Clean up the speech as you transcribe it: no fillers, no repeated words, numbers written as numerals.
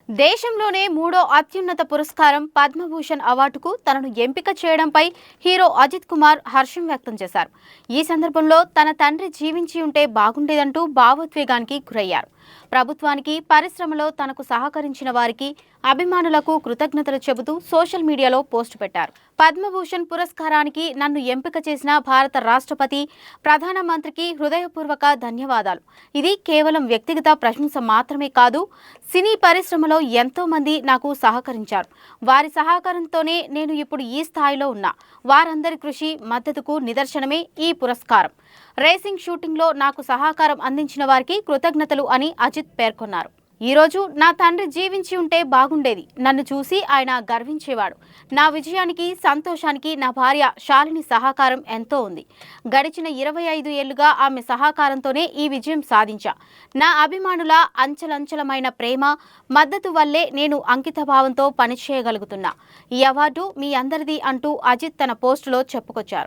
దేశంలోనే మూడో అత్యున్నత పురస్కారం పద్మభూషణ్ అవార్డుకు తనను ఎంపిక చేయడంపై హీరో అజిత్ కుమార్ హర్షం వ్యక్తం చేశారు. ఈ సందర్భంలో తన తండ్రి జీవించి ఉంటే బాగుండేదంటూ భావోద్వేగానికి గురయ్యారు. ప్రభుత్వానికి, పరిశ్రమలో తనకు సహకరించిన వారికి, అభిమానులకు కృతజ్ఞతలు చెబుతూ సోషల్ మీడియాలో పోస్టు పెట్టారు. పద్మభూషణ్ పురస్కారానికి నన్ను ఎంపిక చేసిన భారత రాష్ట్రపతి, ప్రధానమంత్రికి హృదయపూర్వక ధన్యవాదాలు. ఇది కేవలం వ్యక్తిగత ప్రశంస మాత్రమే కాదు, సినీ పరిశ్రమలో ఎంతో మంది నాకు సహకరించారు. వారి సహకారంతోనే నేను ఇప్పుడు ఈ స్థాయిలో ఉన్నా. వారందరి కృషి, మద్దతుకు నిదర్శనమే ఈ పురస్కారం. రేసింగ్ షూటింగ్లో నాకు సహకారం అందించిన వారికి కృతజ్ఞతలు అని అజిత్ పేర్కొన్నారు. ఈరోజు నా తండ్రి జీవించి ఉంటే బాగుండేది. నన్ను చూసి ఆయన గర్వించేవాడు. నా విజయానికి, సంతోషానికి నా భార్య శాలిని సహకారం ఎంతో ఉంది. గడిచిన 25 ఏళ్లుగా ఆమె సహకారంతోనే ఈ విజయం సాధించా. నా అభిమానుల అంచలంచలమైన ప్రేమ, మద్దతు వల్లే నేను అంకితభావంతో పనిచేయగలుగుతున్నా. ఈ అవార్డు మీ అందరిది అంటూ అజిత్ తన పోస్టులో చెప్పుకొచ్చారు.